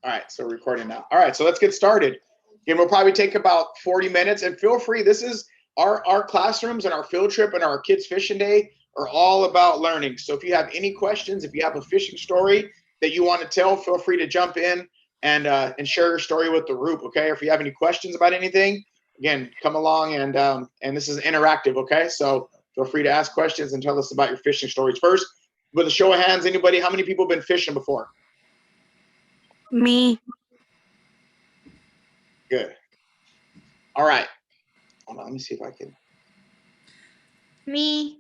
All right, so we're recording now. All right, so let's get started. Again, we'll probably take about 40 minutes, and feel free. This is our classrooms and our field trip and our kids fishing day are all about learning. So if you have any questions, if you have a fishing story that you want to tell, feel free to jump in and share your story with the group. Okay, if you have any questions about anything, again, come along and this is interactive. Okay, so feel free to ask questions and tell us about your fishing stories. First, with a show of hands, anybody? How many people have been fishing before? Me. Good. All right. Hold on, let me see if I can. Me.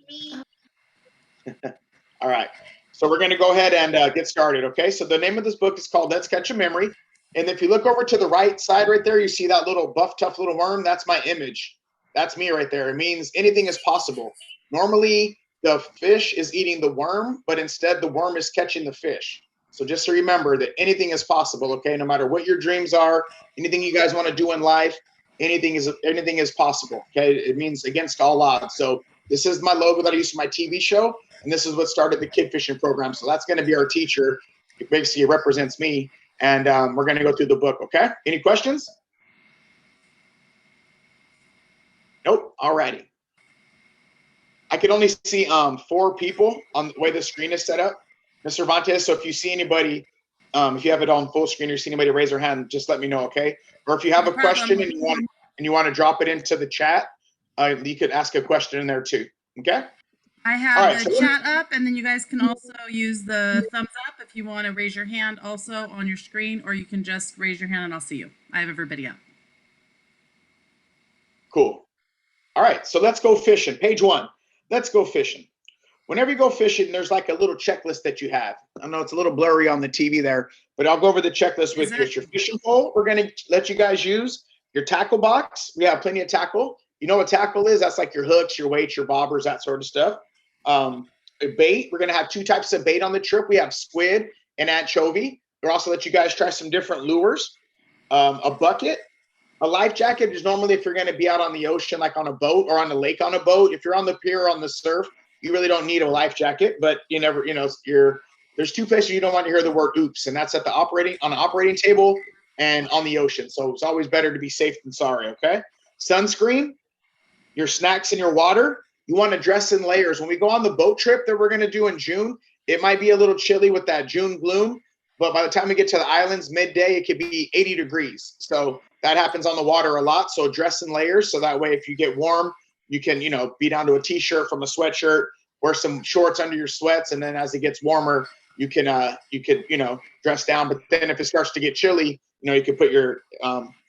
All right. So we're going to go ahead and get started. Okay. So the name of this book is called Let's Catch a Memory. And if you look over to the right side right there, you see that little buff, tough little worm. That's my image. That's me right there. It means anything is possible. Normally, the fish is eating the worm, but instead the worm is catching the fish. So just to remember that anything is possible. Okay. No matter what your dreams are, anything you guys want to do in life, anything is possible. Okay. It means against all odds. So this is my logo that I use for my TV show. And this is what started the kid fishing program. So that's going to be our teacher. It basically represents me. And we're going to go through the book. Okay. Any questions? Nope. All righty. I can only see 4 people on the way the screen is set up. Mr. Cervantes, so if you see anybody, if you have it on full screen or see anybody raise their hand, just let me know, okay? Or if you have a question and you want to drop it into the chat, you could ask a question in there too, okay? I have the chat up, and then you guys can also use the thumbs up if you want to raise your hand also on your screen, or you can just raise your hand and I'll see you. I have everybody up. Cool. All right, so let's go fishing. Page 1. Let's go fishing. Whenever you go fishing, there's like a little checklist that you have. I know it's a little blurry on the TV there, but I'll go over the checklist with your fishing pole. We're going to let you guys use your tackle box. We have plenty of tackle. You know what tackle is? That's like your hooks, your weights, your bobbers, that sort of stuff. A bait. We're going to have 2 types of bait on the trip. We have squid and anchovy. We'll also let you guys try some different lures. A bucket. A life jacket is normally if you're going to be out on the ocean, like on a boat or on the lake on a boat. If you're on the pier or on the surf, you really don't need a life jacket, but there's 2 places you don't want to hear the word oops, and that's on the operating table and on the ocean. So it's always better to be safe than sorry, okay? Sunscreen, your snacks and your water. You want to dress in layers. When we go on the boat trip that we're going to do in June, it might be a little chilly with that June gloom, but by the time we get to the islands midday, it could be 80 degrees. So that happens on the water a lot. So dress in layers. So that way, if you get warm, you can, be down to a t-shirt from a sweatshirt, wear some shorts under your sweats. And then as it gets warmer, you could dress down. But then if it starts to get chilly, you can put your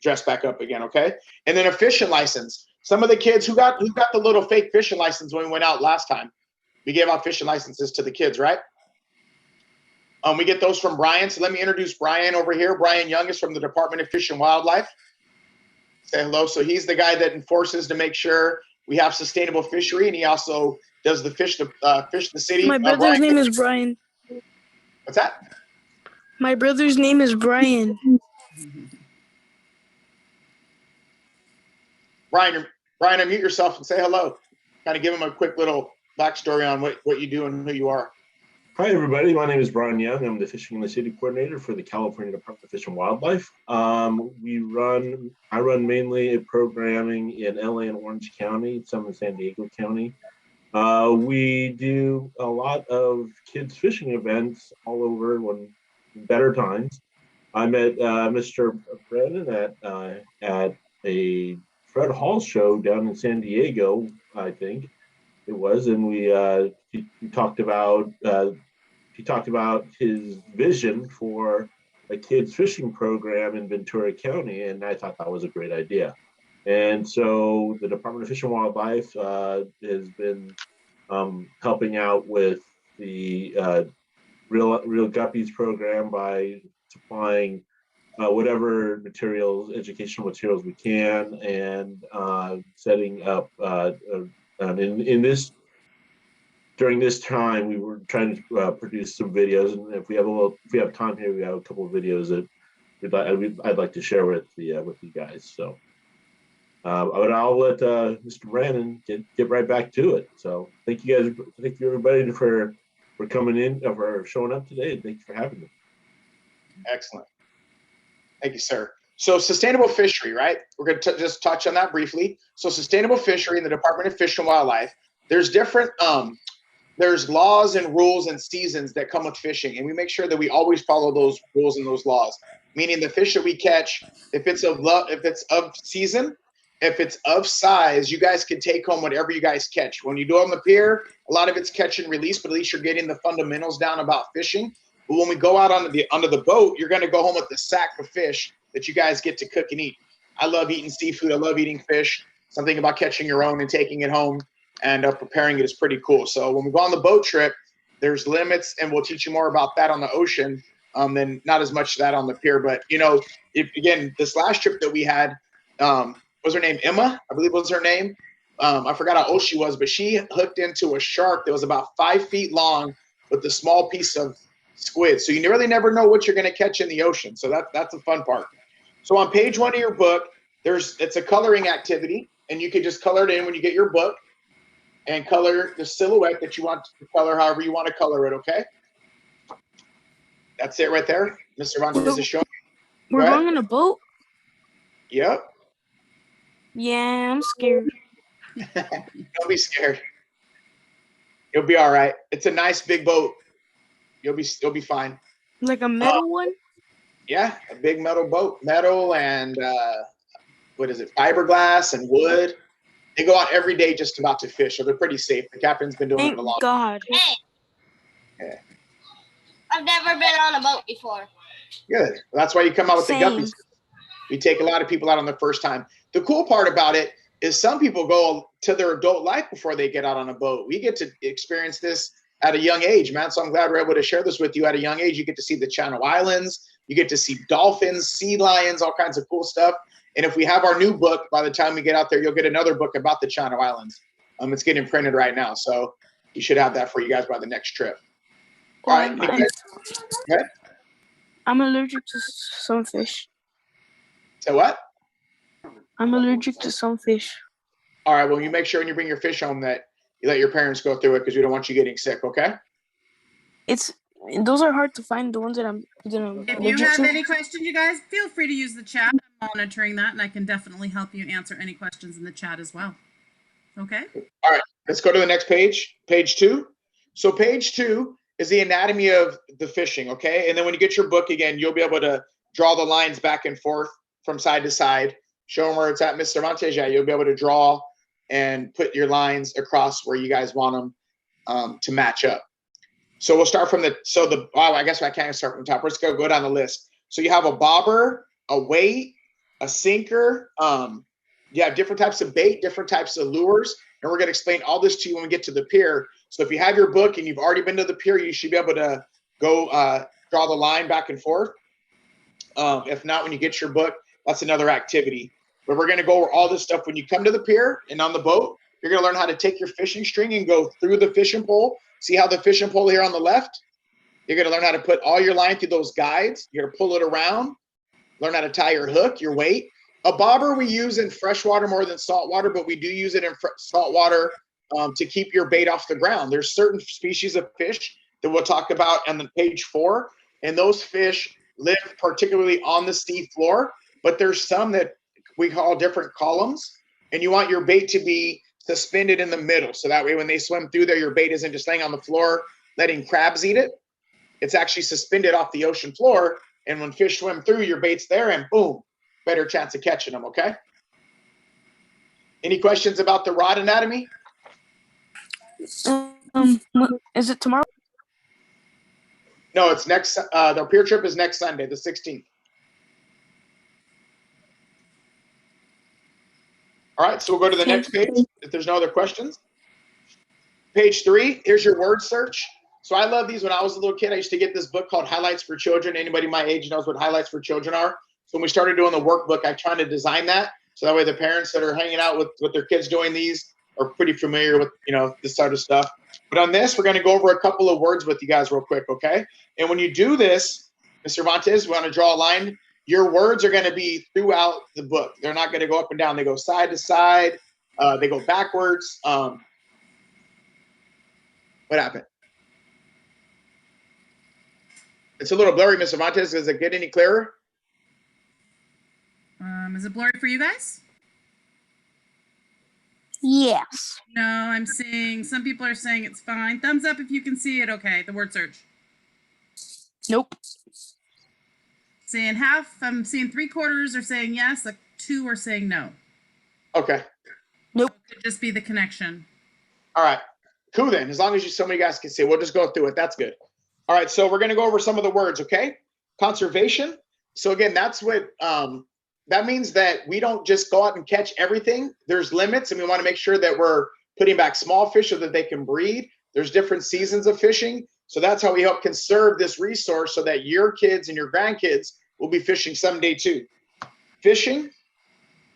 dress back up again. Okay. And then a fishing license. Some of the kids who got the little fake fishing license when we went out last time, we gave out fishing licenses to the kids, right? We get those from Brian. So let me introduce Brian over here. Brian Young is from the Department of Fish and Wildlife. Say hello. So he's the guy that enforces to make sure we have sustainable fishery, and he also does the fish the city. My brother's name is Brian. What's that? My brother's name is Brian. Brian, unmute yourself and say hello. Kind of give him a quick little backstory on what you do and who you are. Hi, everybody. My name is Brian Young. I'm the Fishing in the City Coordinator for the California Department of Fish and Wildlife. I run mainly a programming in LA and Orange County, some in San Diego County. We do a lot of kids fishing events all over when better times. I met Mr. Brennan at a Fred Hall show down in San Diego, I think it was, and he talked about his vision for a kids fishing program in Ventura County, and I thought that was a great idea. And so the Department of Fish and Wildlife has been helping out with the Real Guppys program by supplying whatever educational materials we can, and setting up during this time, we were trying to produce some videos, and if we have time here, we have a couple of videos that I'd like to share with you guys. So, I'll let Mr. Brandon get right back to it. So, thank you guys, thank you everybody for coming in, for showing up today, and thank you for having me. Excellent. Thank you, sir. So sustainable fishery, right? We're going to just touch on that briefly. So sustainable fishery in the Department of Fish and Wildlife, there's different there's laws and rules and seasons that come with fishing, and we make sure that we always follow those rules and those laws. Meaning the fish that we catch, if it's of season, if it's of size, you guys can take home whatever you guys catch. When you do it on the pier, a lot of it's catch and release, but at least you're getting the fundamentals down about fishing. But when we go out onto the boat, you're going to go home with the sack of fish that you guys get to cook and eat. I love eating seafood. I love eating fish. Something about catching your own and taking it home and preparing it is pretty cool. So when we go on the boat trip, there's limits, and we'll teach you more about that on the ocean than not as much that on the pier. But, you know, again, this last trip that we had, was her name Emma? I believe was her name. I forgot how old she was, but she hooked into a shark that was about 5 feet long with a small piece of squid. So you really never know what you're going to catch in the ocean. So that's the fun part. So on page 1 of your book, it's a coloring activity, and you can just color it in when you get your book and color the silhouette that you want to color however you want to color it, okay? That's it right there. Mr. Vantes is showing. We're going on a boat? Yep. Yeah, I'm scared. Don't be scared. You'll be all right. It's a nice big boat. You'll be fine. Like a metal one? Yeah, a big metal boat. Metal and what is it? Fiberglass and wood. They go out every day just about to fish, so they're pretty safe. The captain's been doing it a long time. Hey. Yeah. I've never been on a boat before. Good. Well, that's why you come out with the Guppys. We take a lot of people out on the first time. The cool part about it is some people go to their adult life before they get out on a boat. We get to experience this at a young age, man. So I'm glad we're able to share this with you at a young age. You get to see the Channel Islands. You get to see dolphins, sea lions, all kinds of cool stuff. And if we have our new book, by the time we get out there, you'll get another book about the Channel Islands. It's getting printed right now. So you should have that for you guys by the next trip. All right. I'm allergic to some fish. So what? I'm allergic to some fish. All right. Well, you make sure when you bring your fish home that you let your parents go through it because we don't want you getting sick, okay? Those are hard to find, the ones that I'm If you have any questions, you guys, feel free to use the chat. I'm monitoring that, and I can definitely help you answer any questions in the chat as well. Okay? All right. Let's go to the next page, page 2. So page 2 is the anatomy of the fishing, okay? And then when you get your book again, you'll be able to draw the lines back and forth from side to side, show them where it's at. Mr. Vantes, yeah, you'll be able to draw and put your lines across where you guys want them to match up. So we'll start from I guess I can't start from the top. Let's go down the list. So you have a bobber, a weight, a sinker. You have different types of bait, different types of lures. And we're going to explain all this to you when we get to the pier. So if you have your book and you've already been to the pier, you should be able to go draw the line back and forth. If not, when you get your book, that's another activity. But we're going to go over all this stuff when you come to the pier and on the boat. You're going to learn how to take your fishing string and go through the fishing pole. See how the fishing pole here on the left? You're going to learn how to put all your line through those guides. You're going to pull it around, learn how to tie your hook, your weight. A bobber we use in freshwater more than saltwater, but we do use it in saltwater to keep your bait off the ground. There's certain species of fish that we'll talk about on the page 4, and those fish live particularly on the sea floor, but there's some that we call different columns, and you want your bait to be suspended in the middle. So that way when they swim through there, your bait isn't just laying on the floor letting crabs eat it. It's actually suspended off the ocean floor. And when fish swim through, your bait's there and boom, better chance of catching them, okay? Any questions about the rod anatomy? Is it tomorrow? No, it's next, the pier trip is next Sunday, the 16th. All right, so we'll go to the next page if there's no other questions. Page 3, here's your word search. So I love these. When I was a little kid, I used to get this book called Highlights for Children. Anybody my age knows what Highlights for Children are. So when we started doing the workbook, I tried to design that. So that way the parents that are hanging out with their kids doing these are pretty familiar with, this sort of stuff. But on this, we're going to go over a couple of words with you guys real quick, okay? And when you do this, Mr. Vantes, we want to draw a line. Your words are going to be throughout the book. They're not going to go up and down. They go side to side. They go backwards. What happened? It's a little blurry, Mr. Vantes. Does it get any clearer? Is it blurry for you guys? Yes. No, I'm seeing some people are saying it's fine. Thumbs up if you can see it. Okay, the word search. Nope. Seeing half. I'm seeing 3/4 are saying yes. Like 2 are saying no. Okay. Nope. So it could just be the connection. All right. Cool then. As long as so many guys can see, we'll just go through it. That's good. All right. So we're going to go over some of the words, okay? Conservation. So again, that's what that means, that we don't just go out and catch everything. There's limits, and we want to make sure that we're putting back small fish so that they can breed. There's different seasons of fishing. So that's how we help conserve this resource so that your kids and your grandkids will be fishing someday too. Fishing,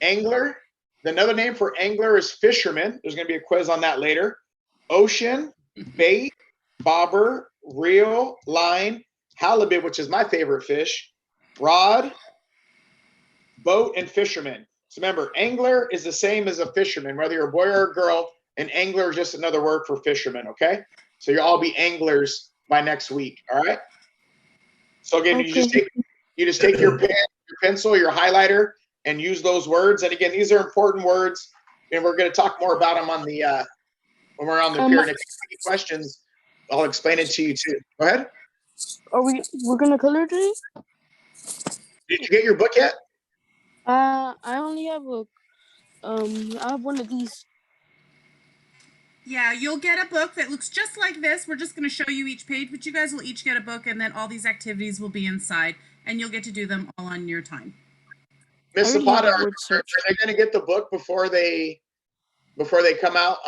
angler. Another name for angler is fisherman. There's going to be a quiz on that later. Ocean, bait, bobber, reel, line, halibut, which is my favorite fish, rod, boat, and fisherman. So remember, angler is the same as a fisherman, whether you're a boy or a girl. An angler is just another word for fisherman, okay? So you'll all be anglers by next week, all right? So again, Okay. you just take your pen, your pencil, your highlighter, and use those words. And again, these are important words, and we're going to talk more about them on the when we're on the pier. And if you have any questions, I'll explain it to you too. Go ahead. We're gonna color today? Did you get your book yet? I only have I have one of these. Yeah, you'll get a book that looks just like this. We're just going to show you each page, but you guys will each get a book, and then all these activities will be inside, and you'll get to do them all on your time. Miss I already have Zapata, that are word search. they going to get the book before they come out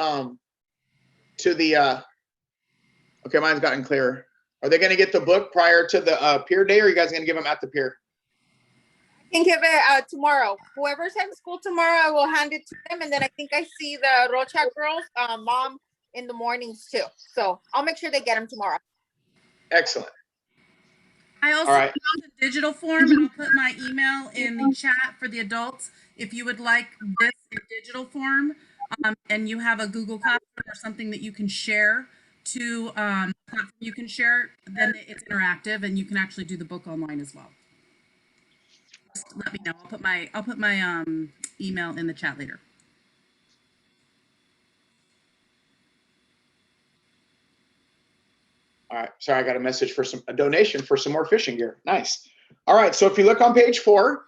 to the okay, mine's gotten clearer. Are they going to get the book prior to the pier day, or are you guys going to give them at the pier? I can give it tomorrow. Whoever's at school tomorrow, I will hand it to them, and then I think I see the Rocha girls, mom, in the mornings too. So I'll make sure they get them tomorrow. Excellent. I also All right. have the digital form, and I'll put my email in the chat for the adults. If you would like this in digital form, and you have a Google Classroom or something that you can share to you can share, then it's interactive, and you can actually do the book online as well. Just let me know. I'll put my email in the chat later. All right. Sorry, I got a message for a donation for some more fishing gear. Nice. All right. So if you look on page 4,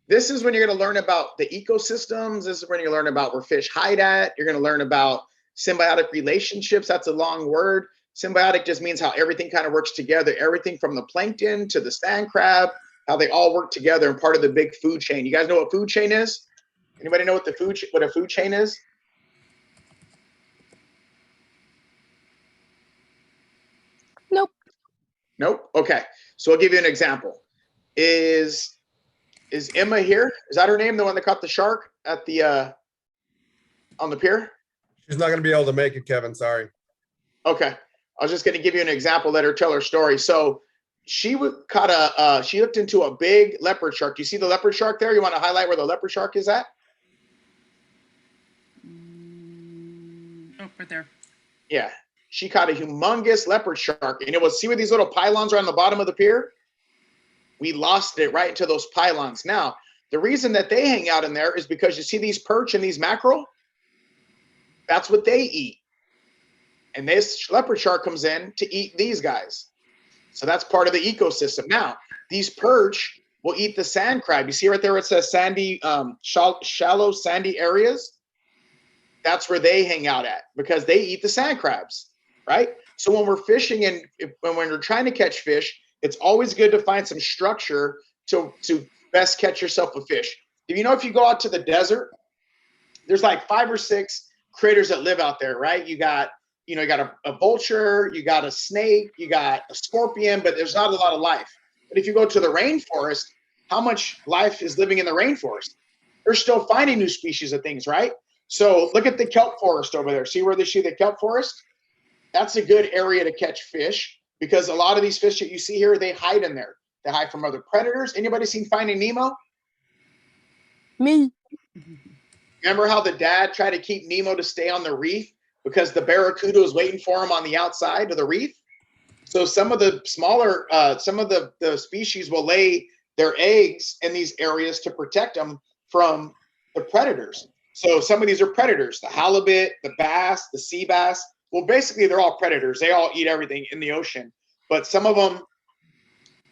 this is when you're going to learn about the ecosystems. This is when you learn about where fish hide at. You're going to learn about symbiotic relationships. That's a long word. Symbiotic just means how everything kind of works together. Everything from the plankton to the sand crab, how they all work together and part of the big food chain. You guys know what food chain is? Anybody know what a food chain is? Nope. Nope. Okay. So I'll give you an example. Is Emma here? Is that her name? The one that caught the shark at the on the pier? She's not going to be able to make it, Kevin. Sorry. Okay. I was just going to give you an example, let her tell her story. So she she looked into a big leopard shark. You see the leopard shark there? You want to highlight where the leopard shark is at? Oh, right there. Yeah. She caught a humongous leopard shark. And it was, see where these little pylons are on the bottom of the pier? We lost it right into those pylons. Now, the reason that they hang out in there is because you see these perch and these mackerel? That's what they eat. And this leopard shark comes in to eat these guys. So that's part of the ecosystem. Now, these perch will eat the sand crab. You see right there, it says sandy, shallow sandy areas. That's where they hang out at because they eat the sand crabs, right? So when we're fishing and when we're trying to catch fish, it's always good to find some structure to best catch yourself a fish. If you go out to the desert, there's like 5 or 6 critters that live out there, right? You got a vulture, you got a snake, you got a scorpion, but there's not a lot of life. But if you go to the rainforest, how much life is living in the rainforest? They're still finding new species of things, right? So look at the kelp forest over there. See where they see the kelp forest? That's a good area to catch fish because a lot of these fish that you see here, they hide in there. They hide from other predators. Anybody seen Finding Nemo? Me. Remember how the dad tried to keep Nemo to stay on the reef because the barracuda was waiting for him on the outside of the reef? So some of the smaller, some of the species will lay their eggs in these areas to protect them from the predators. So some of these are predators, the halibut, the bass, the sea bass. Well, basically they're all predators. They all eat everything in the ocean, but some of them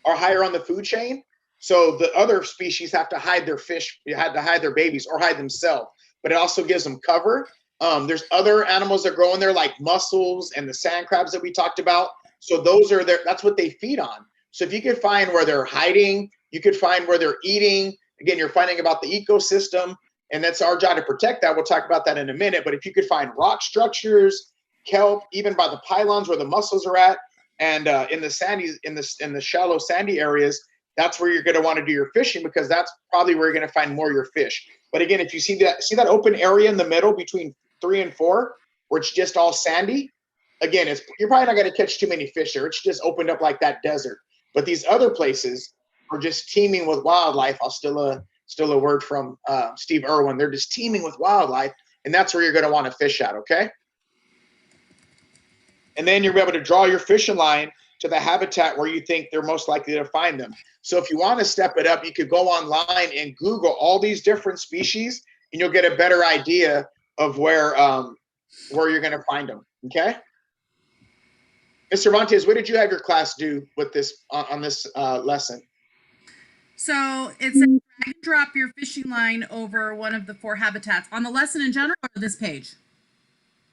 are higher on the food chain. So the other species have to hide their fish, had to hide their babies or hide themselves, but it also gives them cover. There's other animals that grow in there like mussels and the sand crabs that we talked about. So those are there, that's what they feed on. So if you could find where they're hiding, you could find where they're eating. Again, you're finding about the ecosystem, and that's our job to protect that. We'll talk about that in a minute. But if you could find rock structures, kelp, even by the pylons where the mussels are at, and in the sandy, in the shallow sandy areas, that's where you're going to want to do your fishing, because that's probably where you're going to find more of your fish. But again, if you see that open area in the middle between 3 and 4, where it's just all sandy, again, you're probably not going to catch too many fish there. It's just opened up like that desert. But these other places are just teeming with wildlife. I'll still a word from Steve Irwin. They're just teeming with wildlife, and that's where you're going to want to fish at, okay? And then you'll be able to draw your fishing line to the habitat where you think they're most likely to find them. So if you want to step it up, you could go online and Google all these different species, and you'll get a better idea of where you're going to find them, okay? Mr. Montes, what did you have your class do with this on this lesson? So it's a drag and drop your fishing line over one of the 4 habitats on the lesson in general, or this page?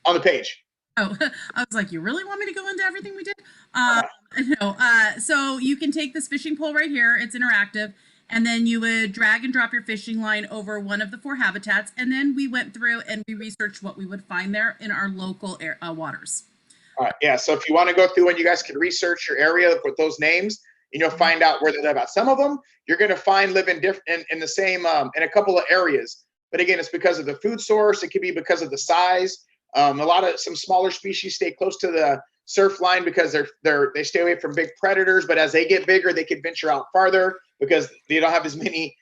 On the page. Oh, I was like, you really want me to go into everything we did? No. So you can take this fishing pole right here. It's interactive. And then you would drag and drop your fishing line over one of the 4 habitats. And then we went through and we researched what we would find there in our local waters. All right. Yeah. So if you want to go through and you guys can research your area with those names, and you'll find out where they live at. Some of them you're going to find live in the same in a couple of areas. But again, it's because of the food source. It could be because of the size. Some smaller species stay close to the surf line because they stay away from big predators. But as they get bigger, they can venture out farther because they don't have as many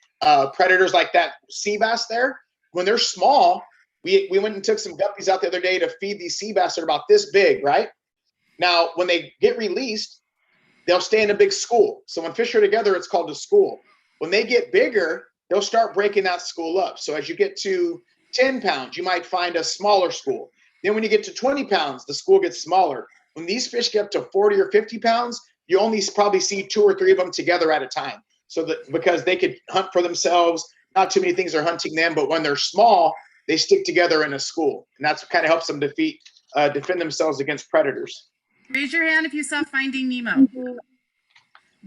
predators like that sea bass there. When they're small, we went and took some guppies out the other day to feed these sea bass that are about this big, right? Now, when they get released, they'll stay in a big school. So when fish are together, it's called a school. When they get bigger, they'll start breaking that school up. So as you get to 10 pounds, you might find a smaller school. Then when you get to 20 pounds, the school gets smaller. When these fish get up to 40 or 50 pounds, you only probably see 2 or 3 of them together at a time. So that because they could hunt for themselves, not too many things are hunting them, but when they're small, they stick together in a school. And that's what kind of helps them defend themselves against predators. Raise your hand if you saw Finding Nemo.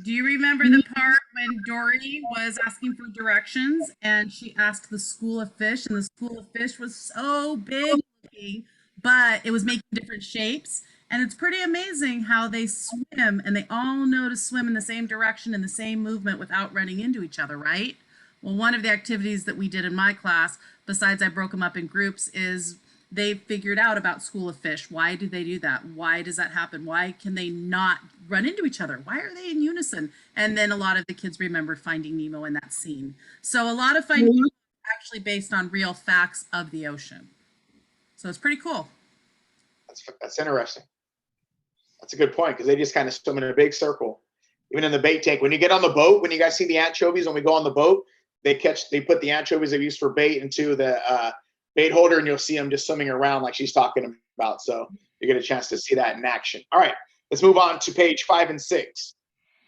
Do you remember the part when Dory was asking for directions and she asked the school of fish, and the school of fish was so big looking, but it was making different shapes? And it's pretty amazing how they swim, and they all know to swim in the same direction, in the same movement without running into each other, right? Well, one of the activities that we did in my class, besides I broke them up in groups, is they figured out about school of fish. Why do they do that? Why does that happen? Why can they not run into each other? Why are they in unison? And then a lot of the kids remembered Finding Nemo in that scene. So a lot of Finding Nemo is actually based on real facts of the ocean. So it's pretty cool. That's interesting. That's a good point, because they just kind of swim in a big circle. Even in the bait tank, when you get on the boat, when you guys see the anchovies, when we go on the boat, they put the anchovies they use for bait into the bait holder, and you'll see them just swimming around like she's talking about. So you get a chance to see that in action. All right, let's move on to page 5 and 6.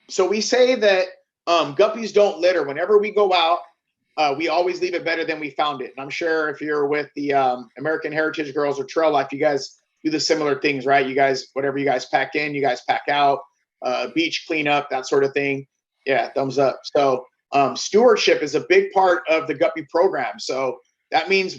So we say that guppies don't litter. Whenever we go out, we always leave it better than we found it. And I'm sure if you're with the American Heritage Girls or Trail Life, you guys do the similar things, right? You guys, whatever you guys pack in, you guys pack out, beach cleanup, that sort of thing. Yeah, thumbs up. So stewardship is a big part of the Guppy program. So that means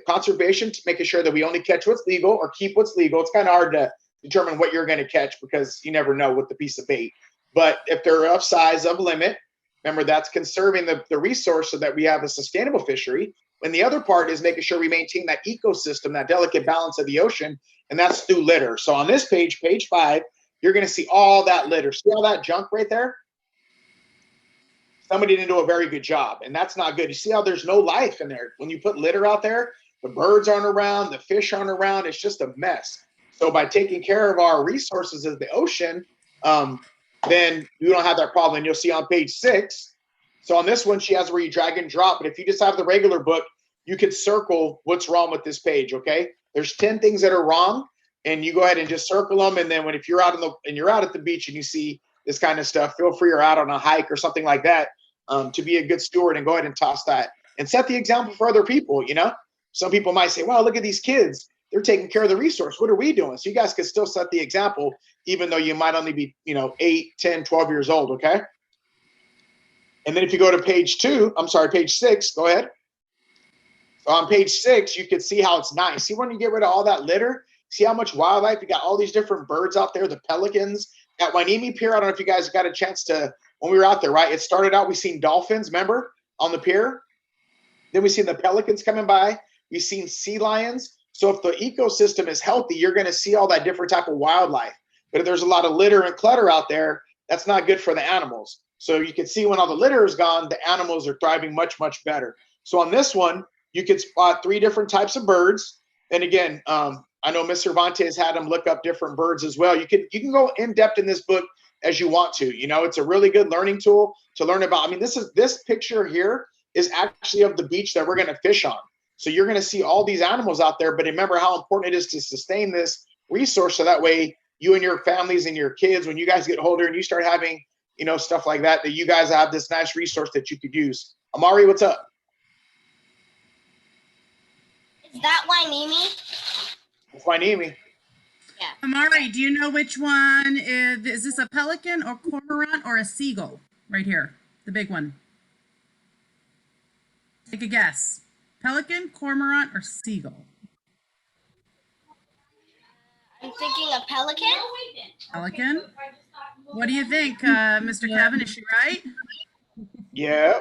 conservation, making sure that we only catch what's legal or keep what's legal. It's kind of hard to determine what you're going to catch because you never know with the piece of bait. But if they're of size, of limit, remember that's conserving the resource so that we have a sustainable fishery. And the other part is making sure we maintain that ecosystem, that delicate balance of the ocean, and that's through litter. So on this page, page 5, you're going to see all that litter. See all that junk right there? Somebody didn't do a very good job, and that's not good. You see how there's no life in there? When you put litter out there, the birds aren't around, the fish aren't around. It's just a mess. So by taking care of our resources as the ocean, then you don't have that problem. And you'll see on page 6. So on this one, she has where you drag and drop. But if you just have the regular book, you could circle what's wrong with this page. Okay. There's 10 things that are wrong, and you go ahead and just circle them. And then if you're out you're out at the beach and you see this kind of stuff, feel free, or out on a hike or something like that, to be a good steward and go ahead and toss that and set the example for other people. Some people might say, well, look at these kids. They're taking care of the resource. What are we doing? So you guys can still set the example, even though you might only be, 8, 10, 12 years old. Okay. And then if you go to page 6, go ahead. So on page 6, you can see how it's nice. See, when you get rid of all that litter, see how much wildlife, you got all these different birds out there, the pelicans at Wainimi Pier. I don't know if you guys got a chance to, when we were out there, right? It started out, we seen dolphins, remember, on the pier. Then we seen the pelicans coming by. We've seen sea lions. So if the ecosystem is healthy, you're going to see all that different type of wildlife. But if there's a lot of litter and clutter out there, that's not good for the animals. So you can see when all the litter is gone, the animals are thriving much, much better. So on this one, you could spot 3 different types of birds. And again, I know Ms. Cervantes had them look up different birds as well. You can go in depth in this book as you want to. It's a really good learning tool to learn about. I mean, this picture here is actually of the beach that we're going to fish on. So you're going to see all these animals out there, but remember how important it is to sustain this resource, so that way you and your families and your kids, when you guys get older and you start having, stuff like that, that you guys have this nice resource that you could use. Amari, what's up? Is that Wainimi? It's Wainimi. Yeah. Amari, do you know which one is this, a pelican or cormorant or a seagull? Right here, the big one. Take a guess. Pelican, cormorant, or seagull? I'm thinking a pelican. Pelican? What do you think, Mr. Kevin? Is she right? Yeah,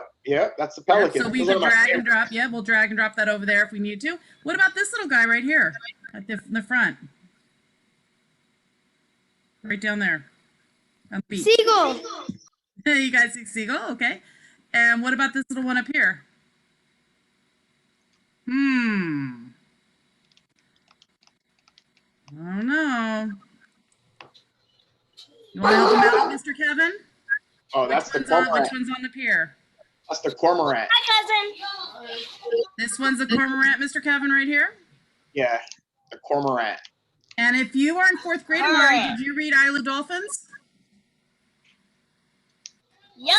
that's the pelican. So we can drag and drop. Yeah, we'll drag and drop that over there if we need to. What about this little guy right here at the front? Right down there. On the beach. Seagull. You guys see seagull? Okay. And what about this little one up here? I don't know. You want to help him out, Mr. Kevin? Oh, that's the Which cormorant. one's on the pier? That's the cormorant. Hi, cousin. This one's a cormorant, Mr. Kevin, right here. Yeah, the cormorant. And if you are in 4th grade, Amari, did you read Isle of Dolphins? Yep.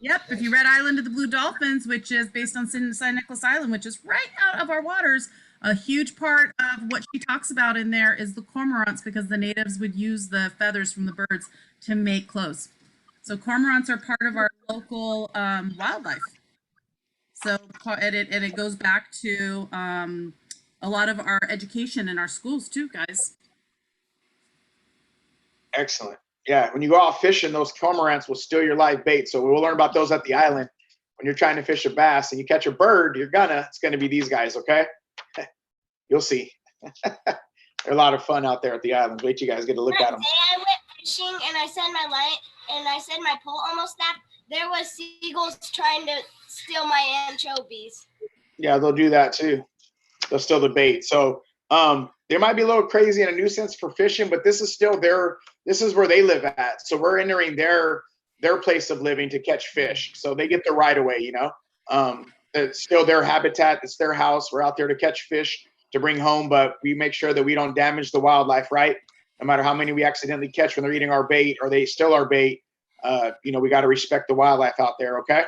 Yep. If you read Island of the Blue Dolphins, which is based on San Nicolas Island, which is right out of our waters, a huge part of what she talks about in there is the cormorants, because the natives would use the feathers from the birds to make clothes. So cormorants are part of our local wildlife. So and it goes back to a lot of our education in our schools too, guys. Excellent. Yeah, when you go out fishing, those cormorants will steal your live bait. So we'll learn about those at the island. When you're trying to fish a bass and you catch a bird, it's going to be these guys, okay? You'll see. They're a lot of fun out there at the island. Wait till you guys get to look at them. I went fishing and I said my line and I said my pole almost snapped. There was seagulls trying to steal my anchovies. Yeah, they'll do that too. They'll steal the bait. So they might be a little crazy and a nuisance for fishing, but this is still this is where they live at. So we're entering their place of living to catch fish. So they get the right of way, it's still their habitat. It's their house. We're out there to catch fish to bring home, but we make sure that we don't damage the wildlife, right? No matter how many we accidentally catch when they're eating our bait or they steal our bait, we got to respect the wildlife out there, okay?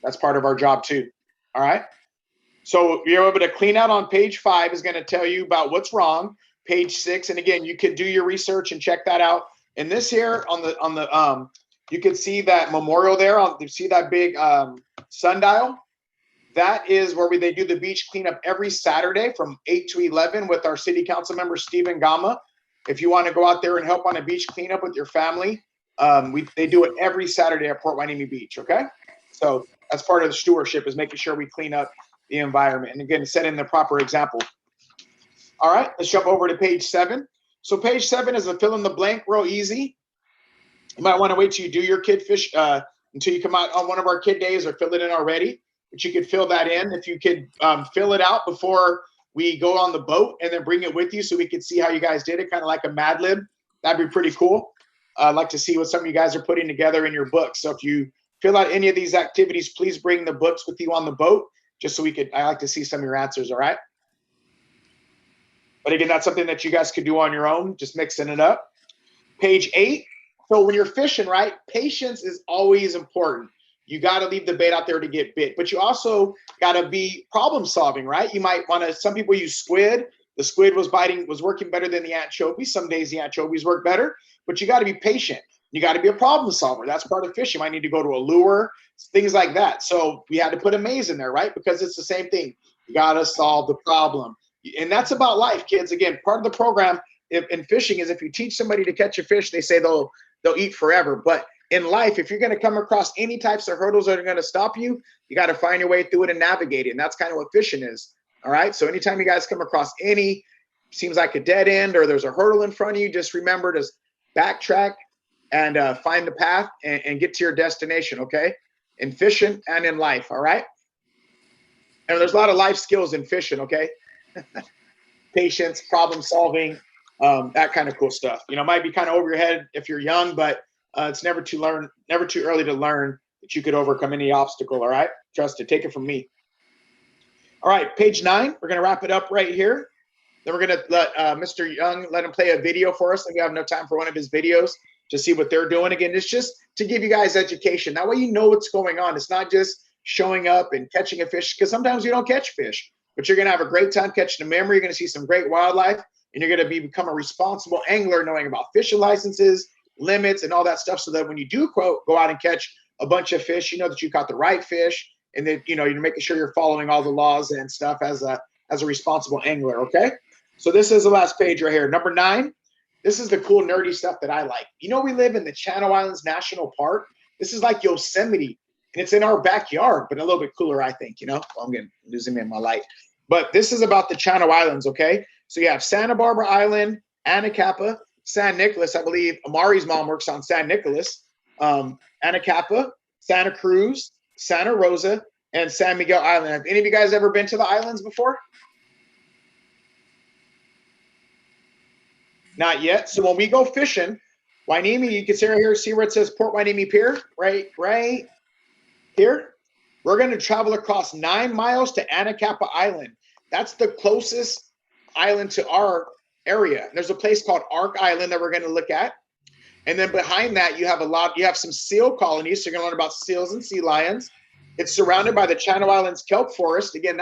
That's part of our job too, all right? So you're able to clean out on page 5 is going to tell you about what's wrong. Page 6, and again, you could do your research and check that out. And this here on the you can see that memorial there. You see that big sundial? That is where they do the beach cleanup every Saturday from 8 to 11 with our city council member, Stephen Gama. If you want to go out there and help on a beach cleanup with your family, they do it every Saturday at Port Wainimi Beach, okay? So that's part of the stewardship, is making sure we clean up the environment. And again, setting the proper example. All right, let's jump over to page 7. So page 7 is a fill in the blank, real easy. You might want to wait till you do your kid fish until you come out on one of our kid days or fill it in already. But you could fill that in. If you could fill it out before we go on the boat and then bring it with you so we could see how you guys did it, kind of like a Mad Lib. That'd be pretty cool. I'd like to see what some of you guys are putting together in your books. So if you fill out any of these activities, please bring the books with you on the boat, just so I like to see some of your answers, all right? But again, that's something that you guys could do on your own, just mixing it up. Page 8. So when you're fishing, right, patience is always important. You got to leave the bait out there to get bit, but you also got to be problem solving, right? You might want to, some people use squid. The squid was working better than the anchovies. Some days the anchovies work better, but you got to be patient. You got to be a problem solver. That's part of fishing. You might need to go to a lure, things like that. So we had to put a maze in there, right? Because it's the same thing. You got to solve the problem. And that's about life, kids. Again, part of the program in fishing is if you teach somebody to catch a fish, they say they'll eat forever. But in life, if you're going to come across any types of hurdles that are going to stop you, you got to find your way through it and navigate it. And that's kind of what fishing is. All right. So anytime you guys come across seems like a dead end or there's a hurdle in front of you, just remember to backtrack and find the path and get to your destination. Okay. In fishing and in life. All right. And there's a lot of life skills in fishing. Okay. Patience, problem solving, that kind of cool stuff. You know, might be kind of over your head if you're young, but it's never too early to learn that you could overcome any obstacle. All right. Trust it. Take it from me. All right. Page 9. We're going to wrap it up right here. Then we're going to let Mr. Young, let him play a video for us. If we have enough time for one of his videos to see what they're doing. Again, it's just to give you guys education. That way you know what's going on. It's not just showing up and catching a fish, because sometimes you don't catch fish, but you're going to have a great time catching a memory. You're going to see some great wildlife, and you're going to become a responsible angler, knowing about fishing licenses, limits, and all that stuff, so that when you do go out and catch a bunch of fish, you know that you caught the right fish, and that you're making sure you're following all the laws and stuff as a responsible angler. Okay. So this is the last page right here. Number 9. This is the cool nerdy stuff that I like. We live in the Channel Islands National Park. This is like Yosemite, and it's in our backyard, but a little bit cooler, I think. Well, I'm losing me in my light. But this is about the Channel Islands, okay? So you have Santa Barbara Island, Anacapa, San Nicolas. I believe Amari's mom works on San Nicolas. Anacapa, Santa Cruz, Santa Rosa, and San Miguel Island. Have any of you guys ever been to the islands before? Not yet. So when we go fishing, Wainimi, you can see where it says Port Wainimi Pier, right here. We're going to travel across 9 miles to Anacapa Island. That's the closest island to our area. There's a place called Ark Island that we're going to look at. And then behind that, you have some seal colonies. So you're going to learn about seals and sea lions. It's surrounded by the Channel Islands kelp forest. Again,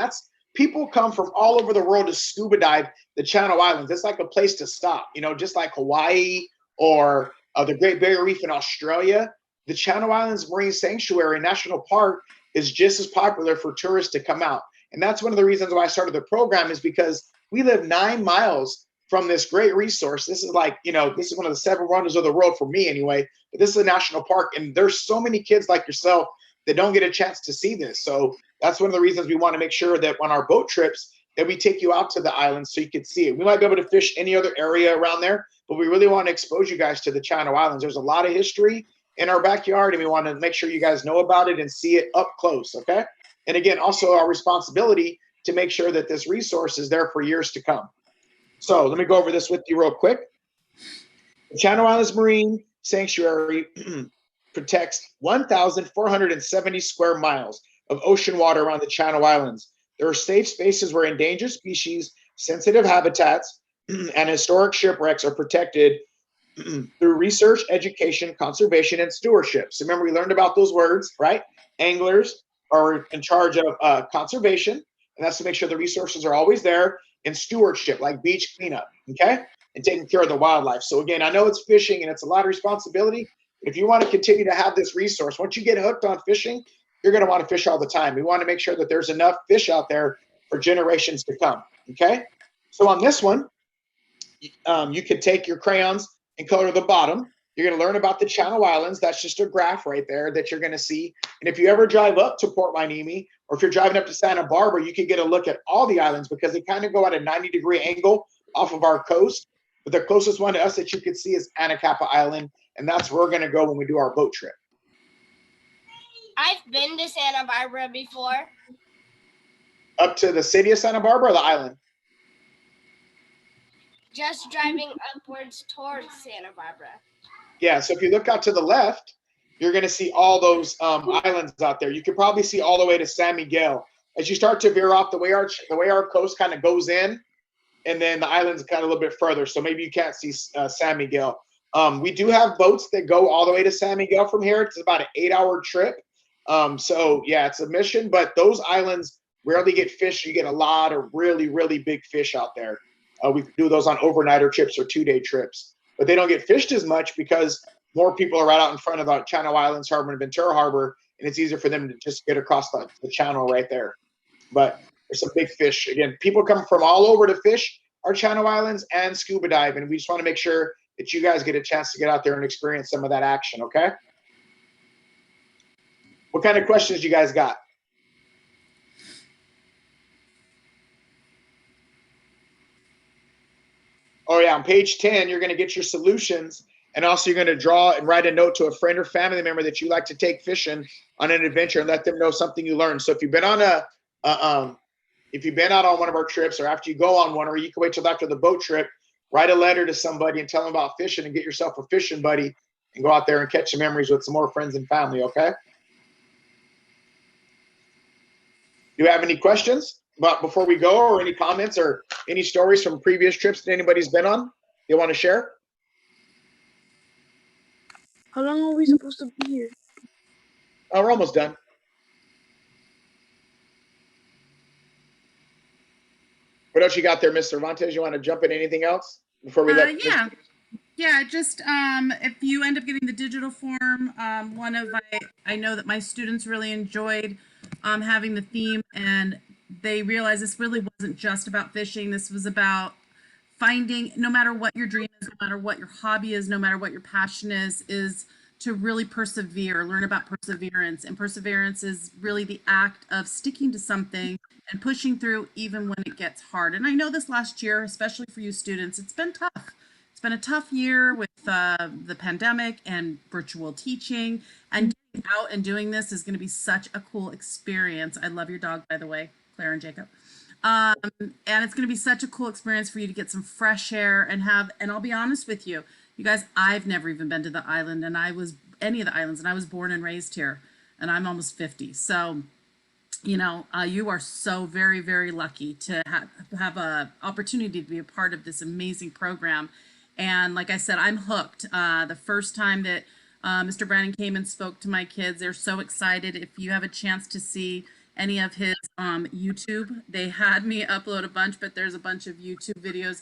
people come from all over the world to scuba dive the Channel Islands. It's like a place to stop, just like Hawaii or the Great Barrier Reef in Australia. The Channel Islands Marine Sanctuary National Park is just as popular for tourists to come out. And that's one of the reasons why I started the program, is because we live 9 miles from this great resource. This is like, this is one of the 7 wonders of the world for me anyway, but this is a national park, and there's so many kids like yourself that don't get a chance to see this. So that's one of the reasons we want to make sure that on our boat trips that we take you out to the islands so you can see it. We might be able to fish any other area around there, but we really want to expose you guys to the Channel Islands. There's a lot of history in our backyard, and we want to make sure you guys know about it and see it up close, okay? And again, also our responsibility to make sure that this resource is there for years to come. So let me go over this with you real quick. The Channel Islands Marine Sanctuary protects 1,470 square miles of ocean water around the Channel Islands. There are safe spaces where endangered species, sensitive habitats, and historic shipwrecks are protected through research, education, conservation, and stewardship. So remember, we learned about those words, right? Anglers are in charge of conservation, and that's to make sure the resources are always there, and stewardship, like beach cleanup, okay? And taking care of the wildlife. So again, I know it's fishing and it's a lot of responsibility. If you want to continue to have this resource, once you get hooked on fishing, you're going to want to fish all the time. We want to make sure that there's enough fish out there for generations to come, okay? So on this one, you could take your crayons and color the bottom. You're going to learn about the Channel Islands. That's just a graph right there that you're going to see. And if you ever drive up to Port Wainimi, or if you're driving up to Santa Barbara, you can get a look at all the islands, because they kind of go at a 90-degree angle off of our coast. But the closest one to us that you could see is Anacapa Island, and that's where we're going to go when we do our boat trip. I've been to Santa Barbara before. Up to the city of Santa Barbara or the island? Just driving upwards towards Santa Barbara. Yeah, so if you look out to the left, you're going to see all those islands out there. You can probably see all the way to San Miguel. As you start to veer off, the way our coast kind of goes in, and then the islands kind of a little bit further. So maybe you can't see San Miguel. We do have boats that go all the way to San Miguel from here. It's about an 8-hour trip. So yeah, it's a mission, but those islands rarely get fish. You get a lot of really, really big fish out there. We do those on overnighter trips or 2-day trips, but they don't get fished as much because more people are right out in front of the Channel Islands Harbor and Ventura Harbor, and it's easier for them to just get across the channel right there. But there's some big fish. Again, people come from all over to fish our Channel Islands and scuba dive, and we just want to make sure that you guys get a chance to get out there and experience some of that action, okay? What kind of questions you guys got? Oh yeah, on page 10, you're going to get your solutions, and also you're going to draw and write a note to a friend or family member that you like to take fishing on an adventure and let them know something you learned. So if you've been on if you've been out on one of our trips, or after you go on one, or you can wait till after the boat trip, write a letter to somebody and tell them about fishing and get yourself a fishing buddy and go out there and catch some memories with some more friends and family, okay? Do you have any questions before we go, or any comments or any stories from previous trips that anybody's been on they want to share? How long are we supposed to be here? Oh, we're almost done. What else you got there, Ms. Cervantes? You want to jump in anything else before we let? Yeah, just if you end up getting the digital form, I know that my students really enjoyed having the theme, and they realized this really wasn't just about fishing. This was about finding, no matter what your dream is, no matter what your hobby is, no matter what your passion is to really persevere, learn about perseverance. And perseverance is really the act of sticking to something and pushing through even when it gets hard. And I know this last year, especially for you students, it's been tough. It's been a tough year with the pandemic and virtual teaching, and getting out and doing this is going to be such a cool experience. I love your dog, by the way, Claire and Jacob. And it's going to be such a cool experience for you to get some fresh air and I'll be honest with you, you guys, I've never even been to the island, and any of the islands, and I was born and raised here, and I'm almost 50. So, you know, you are so very, very lucky to have a opportunity to be a part of this amazing program. And like I said, I'm hooked. The first time that Mr. Brandon came and spoke to my kids, they're so excited. If you have a chance to see any of his YouTube, they had me upload a bunch, but there's a bunch of YouTube videos.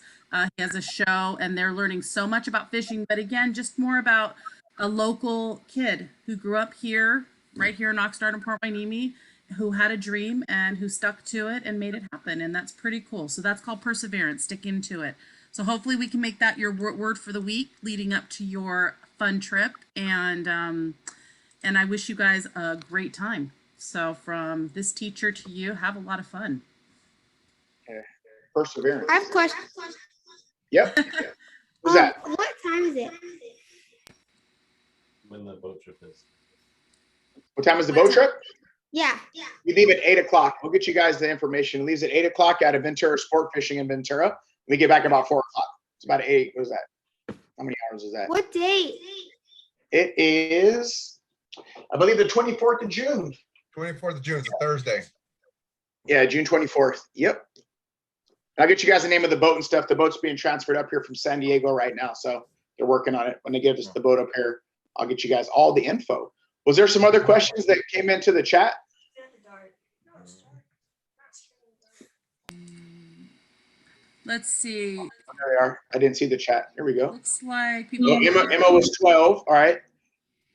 He has a show, and they're learning so much about fishing, but again, just more about a local kid who grew up here, right here in Oxnard and Port Hueneme, who had a dream and who stuck to it and made it happen. And that's pretty cool. So that's called perseverance, sticking to it. So hopefully we can make that your word for the week leading up to your fun trip. And I wish you guys a great time. So from this teacher to you, have a lot of fun. Okay. Perseverance. I have a question. Yep. What's that? What time is it? When the boat trip is. What time is the boat trip? Yeah. We leave at 8 o'clock. We'll get you guys the information. It leaves at 8 o'clock out of Ventura Sport Fishing in Ventura. We get back about 4 o'clock. It's about 8. What is that? How many hours is that? What date? It is, I believe, the 24th of June. 24th of June, it's a Thursday. Yeah, June 24th. Yep. I'll get you guys the name of the boat and stuff. The boat's being transferred up here from San Diego right now, so they're working on it. When they give us the boat up here, I'll get you guys all the info. Was there some other questions that came into the chat? Let's see. There we are. I didn't see the chat. Here we go. Looks like people. Oh, Emma was 12. All right.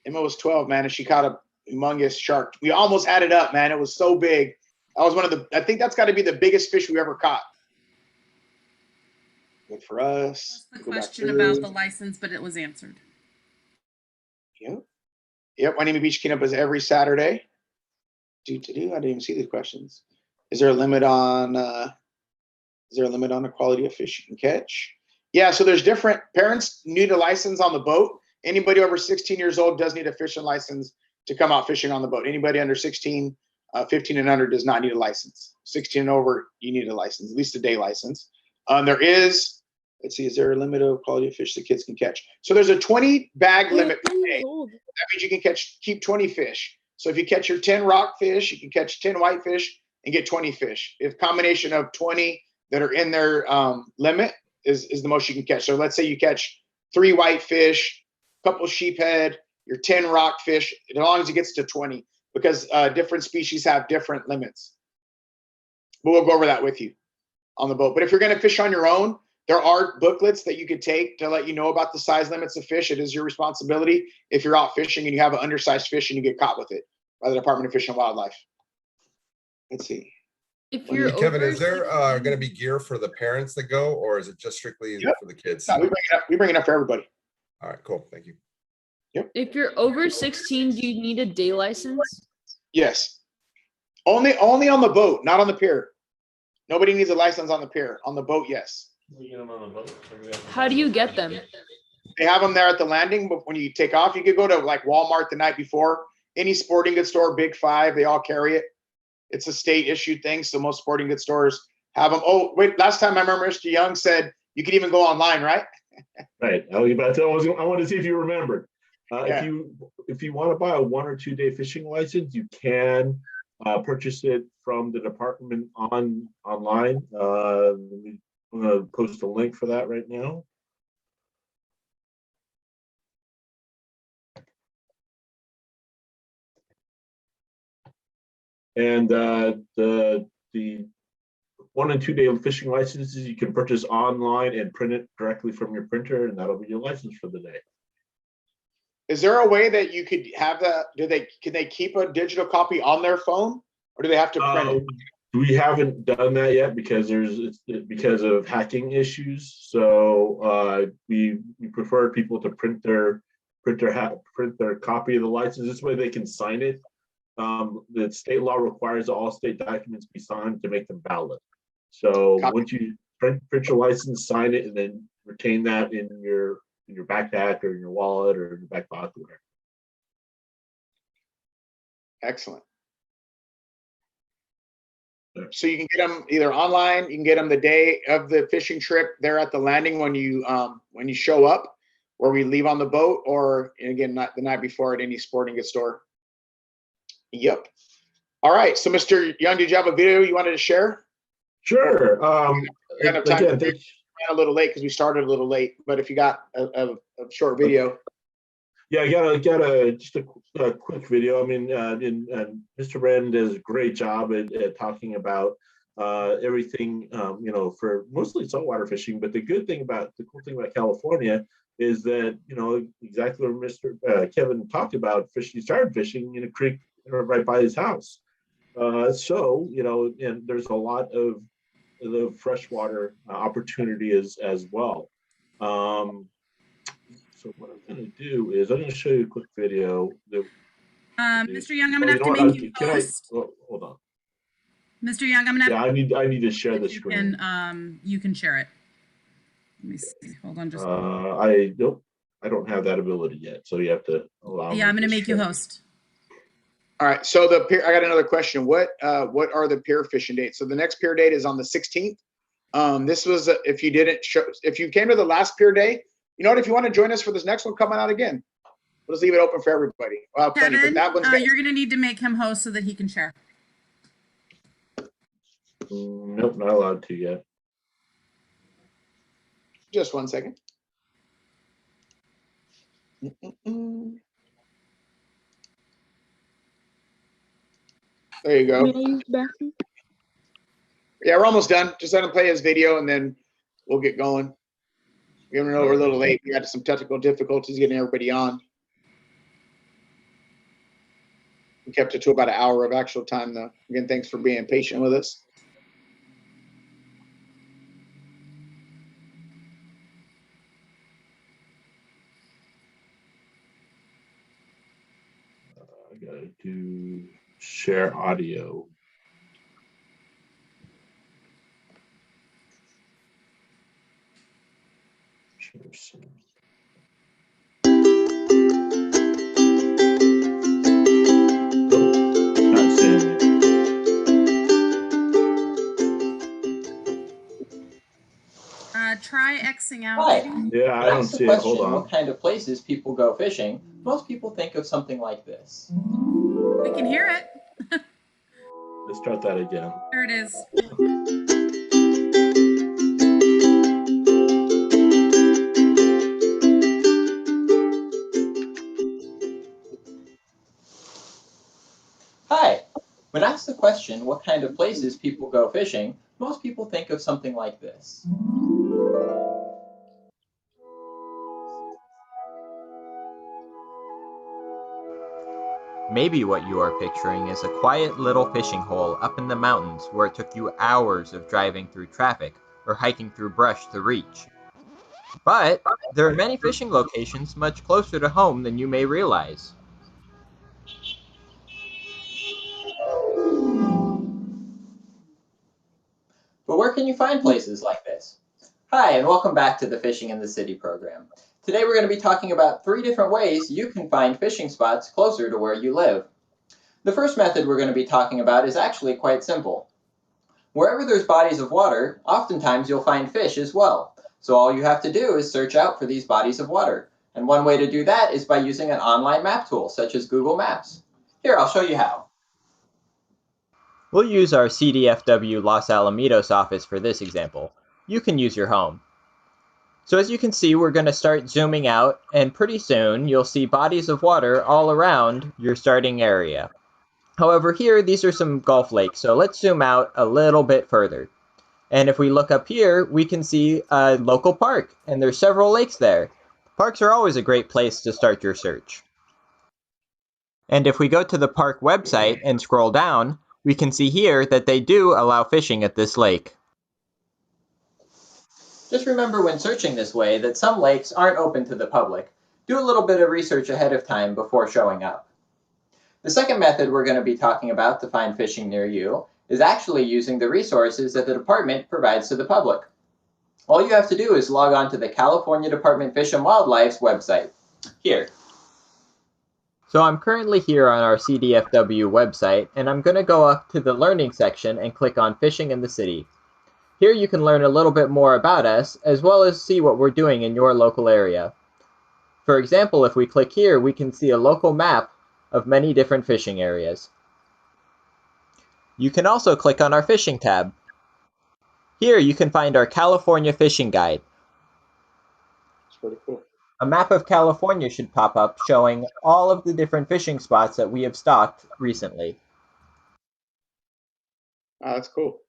Emma was 12, man, and she caught a humongous shark. We almost had it up, man. It was so big. That was one of the, I think that's got to be the biggest fish we ever caught. Good for us. That's the question about the license, but it was answered. Yep. Yep. Hueneme Beach Cleanup is every Saturday. I didn't even see these questions. Is there a limit on the quality of fish you can catch? Yeah, so there's different, parents need a license on the boat. Anybody over 16 years old does need a fishing license to come out fishing on the boat. Anybody under 16, 15 and under does not need a license. 16 and over, you need a license, at least a day license. There is Let's see, is there a limit of quality of fish the kids can catch? So there's a 20 bag Wait, limit per 10 years day. old. That means you can keep 20 fish. So if you catch your 10 rock fish, you can catch 10 whitefish and get 20 fish. If combination of 20 that are in their limit is the most you can catch. So let's say you catch 3 whitefish, a couple sheephead, your 10 rockfish, as long as it gets to 20, because different species have different limits. But we'll go over that with you on the boat. But if you're going to fish on your own, there are booklets that you could take to let you know about the size limits of fish. It is your responsibility if you're out fishing and you have an undersized fish and you get caught with it by the Department of Fish and Wildlife. Let's see. If you're Kevin, over is there 16 going to be gear for the parents that go, or is it just strictly Yep. for the kids? No, we bring it up for everybody. All right, cool. Thank you. If you're over 16, do you need a day license? Yes. Only on the boat, not on the pier. Nobody needs a license on the pier. On the boat, yes. How do you get them? They have them there at the landing, but when you take off, you could go to like Walmart the night before. Any sporting goods store, Big Five, they all carry it. It's a state issued thing, so most sporting goods stores have them. Oh, wait, last time I remember Mr. Young said you could even go online, right? Right. I want to see if you remembered. Yeah. If you want to buy a 1 or 2 day fishing license, you can purchase it from the department online. I'm going to post a link for that right now. And the 1 and 2 day fishing licenses you can purchase online and print it directly from your printer, and that'll be your license for the day. Is there a way that you could have that? Can they keep a digital copy on their phone, or do they have to print it? We haven't done that yet because because of hacking issues. So we prefer people to print their copy of the license. This way they can sign it. The state law requires all state documents be signed to make them valid. So once you print your license, sign it, and then retain that in your backpack or in your wallet or in your back pocket. Excellent. So you can get them either online, you can get them the day of the fishing trip there at the landing when you show up, where we leave on the boat, or again not the night before at any sporting goods store. Yep. All right. So Mr. Young, did you have a video you wanted to share? Sure. We got enough time. We ran a little late because we started a little late, but if you got a short video. Yeah, I got just a quick video. I mean, Mr. Brandon does a great job at talking about everything, for mostly saltwater fishing. But the cool thing about California is that, exactly what Mr. Kevin talked about, he started fishing in a creek right by his house. And there's a lot of the freshwater opportunity as well. So what I'm going to do is I'm going to show you a quick video. Mr. Young, I'm going to have to make you host. Hold on. Mr. Young, I'm going to have I need to share the screen. You can share it. Let me see. Hold on just. I don't have that ability yet, so you have to allow me. Yeah, I'm going to make you host. All right. So the pier, I got another question. What are the pier fishing dates? So the next pier date is on the 16th. This was if you came to the last pier day, if you want to join us for this next one, come on out again. We'll just leave it open for everybody. Kevin, but that one's you're going to need to make him host so that he can share. Nope, not allowed to yet. Just 1 second. There you go. Yeah, we're almost done. Just let him play his video and then we'll get going. We're a little late. We had some technical difficulties getting everybody on. We kept it to about an hour of actual time, though. Again, thanks for being patient with us. I gotta do share audio. Share sound. try Xing out. Hi. Maybe? Yeah, I When don't asked the see it. Hold question, on. what kind of places people go fishing, most people think of something like this. We can hear it. Let's start that again. There it is. Hi. When asked the question, what kind of places people go fishing, most people think of something like this. Maybe what you are picturing is a quiet little fishing hole up in the mountains where it took you hours of driving through traffic or hiking through brush to reach. But there are many fishing locations much closer to home than you may realize. But where can you find places like this? Hi, and welcome back to the Fishing in the City program. Today we're going to be talking about 3 different ways you can find fishing spots closer to where you live. The first method we're going to be talking about is actually quite simple. Wherever there's bodies of water, oftentimes you'll find fish as well. So all you have to do is search out for these bodies of water. And one way to do that is by using an online map tool, such as Google Maps. Here, I'll show you how. We'll use our CDFW Los Alamitos office for this example. You can use your home. So as you can see, we're going to start zooming out, and pretty soon you'll see bodies of water all around your starting area. However, here, these are some Gulf lakes, so let's zoom out a little bit further. And if we look up here, we can see a local park, and there's several lakes there. Parks are always a great place to start your search. And if we go to the park website and scroll down, we can see here that they do allow fishing at this lake. Just remember when searching this way that some lakes aren't open to the public. Do a little bit of research ahead of time before showing up. The second method we're going to be talking about to find fishing near you is actually using the resources that the department provides to the public. All you have to do is log on to the California Department of Fish and Wildlife's website. Here. So I'm currently here on our CDFW website, and I'm going to go up to the Learning section and click on Fishing in the City. Here you can learn a little bit more about us, as well as see what we're doing in your local area. For example, if we click here, we can see a local map of many different fishing areas. You can also click on our Fishing tab. Here you can find our California Fishing Guide. It's pretty cool. A map of California should pop up showing all of the different fishing spots that we have stocked recently. Oh, that's cool.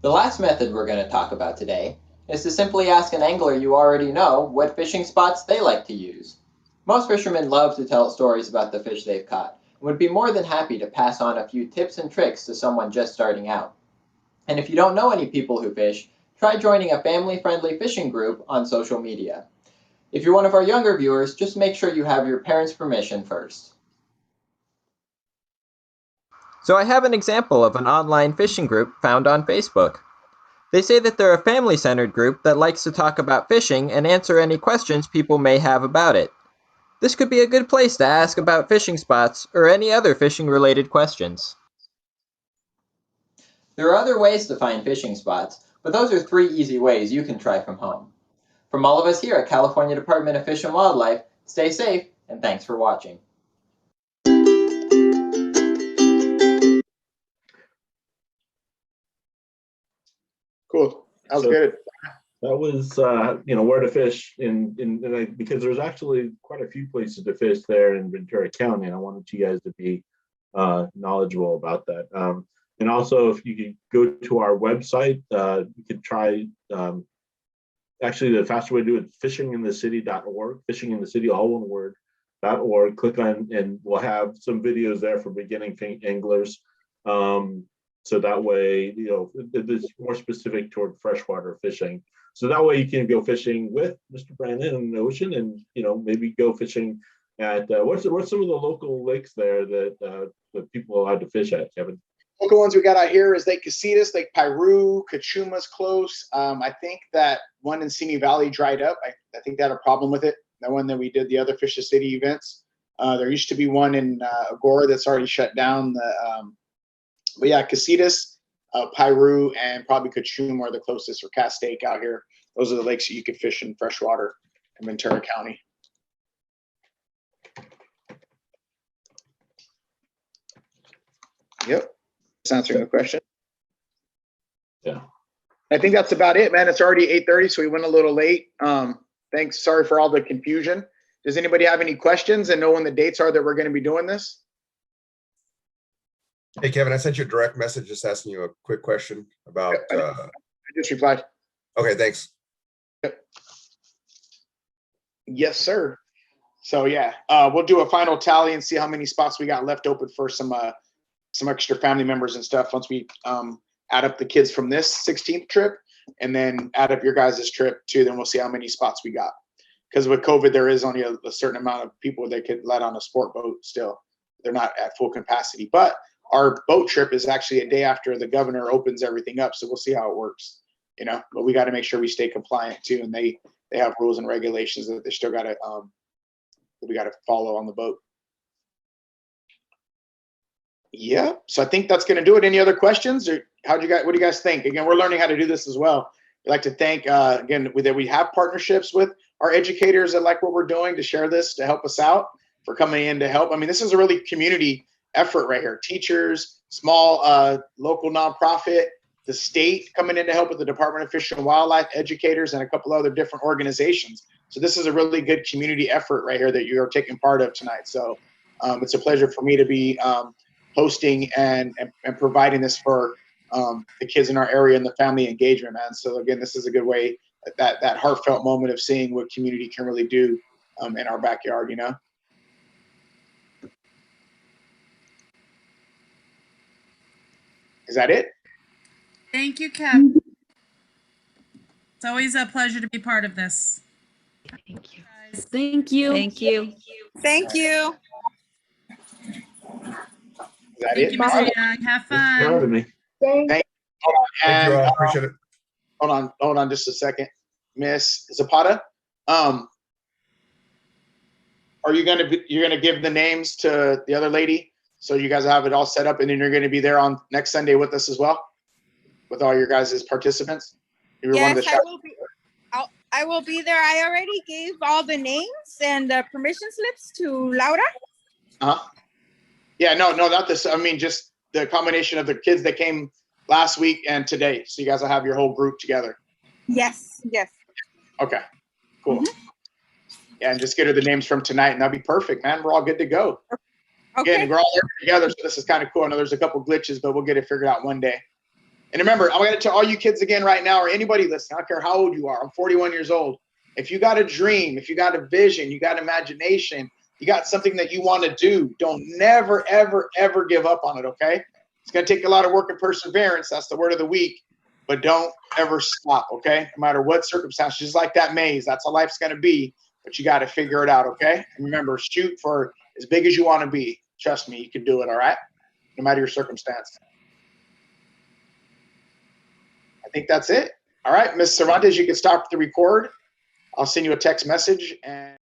The last method we're going to talk about today is to simply ask an angler you already know what fishing spots they like to use. Most fishermen love to tell stories about the fish they've caught and would be more than happy to pass on a few tips and tricks to someone just starting out. And if you don't know any people who fish, try joining a family-friendly fishing group on social media. If you're one of our younger viewers, just make sure you have your parents' permission first. So I have an example of an online fishing group found on Facebook. They say that they're a family-centered group that likes to talk about fishing and answer any questions people may have about it. This could be a good place to ask about fishing spots or any other fishing-related questions. There are other ways to find fishing spots, but those are 3 easy ways you can try from home. From all of us here at California Department of Fish and Wildlife, stay safe and thanks for watching. Cool. That was So- good. That was, where to fish because there's actually quite a few places to fish there in Ventura County. And I wanted you guys to be knowledgeable about that. And also, if you could go to our website, you could try, actually the faster way to do it, fishinginthecity.org, fishing in the city, all one word, .org. Click on, and we'll have some videos there for beginning anglers. So that way, it's more specific toward freshwater fishing. So that way you can go fishing with Mr. Brandon in the ocean, and maybe go fishing at what's some of the local lakes there that people are allowed to fish at, Kevin? Local ones we got out here is Lake Casitas, Lake Piru, Cachuma's close. I think that one in Simi Valley dried up. I think they had a problem with it. That one that we did the other Fish the City events. There used to be one in Agora that's already shut down. But yeah, Casitas, Piru and probably Kachum are the closest, or Castaic out here. Those are the lakes that you can fish in freshwater in Ventura County. Yep. Just answering the question. Yeah. I think that's about it, man. It's already 8:30, so we went a little late. Thanks. Sorry for all the confusion. Does anybody have any questions and know when the dates are that we're going to be doing this? Hey, Kevin, I sent you a direct message just asking you a quick question about. I just replied. Okay, thanks. Yes, sir. So yeah, we'll do a final tally and see how many spots we got left open for some extra family members and stuff once we add up the kids from this 16th trip and then add up your guys' trip too. Then we'll see how many spots we got. Because with COVID, there is only a certain amount of people they could let on a sport boat still. They're not at full capacity. But our boat trip is actually a day after the governor opens everything up. So we'll see how it works, you know. But we got to make sure we stay compliant too. And they have rules and regulations that they still got to we got to follow on the boat. Yeah. So I think that's going to do it. Any other questions, or what do you guys think? Again, we're learning how to do this as well. We'd like to thank again that we have partnerships with our educators that like what we're doing to share this, to help us out, for coming in to help. I mean, this is a really community effort right here. Teachers, small local nonprofit, the state coming in to help with the Department of Fish and Wildlife, educators, and a couple other different organizations. So this is a really good community effort right here that you are taking part of tonight. So it's a pleasure for me to be hosting and providing this for the kids in our area and the family engagement, man. So again, this is a good way, that heartfelt moment of seeing what community can really do in our backyard, you know? Is that it? Thank you, Kev. It's always a pleasure to be part of this. Thank you. Thank you. Thank you. Thank you, It? Mr. Young. Have fun. Proud of me. Thank you all. Appreciate it. Hold on just a second. Miss Zapata, are you're gonna give the names to the other lady so you guys have it all set up, and then you're gonna be there on next Sunday with us as well, with all your guys' participants? Yes, I will be there. I already gave all the names and the permission slips to Laura. Yeah, no, not this. I mean, just the combination of the kids that came last week and today. So you guys will have your whole group together. Yes. Okay, cool. Yeah, and just get her the names from tonight, and that'll be perfect, man. We're all good to go. Okay. Again, we're all there together, so this is kind of cool. I know there's a couple glitches, but we'll get it figured out one day. And remember, I'm going to tell all you kids again right now, or anybody listening, I don't care how old you are. I'm 41 years old. If you got a dream, if you got a vision, you got imagination, you got something that you want to do, don't never, ever, ever give up on it, okay? It's going to take a lot of work and perseverance. That's the word of the week. But don't ever stop, okay? No matter what circumstances, just like that maze. That's how life's going to be. But you got to figure it out, okay? And remember, shoot for as big as you want to be. Trust me, you can do it, all right? No matter your circumstance. I think that's it. All right, Ms. Cervantes, you can stop the record. I'll send you a text message. And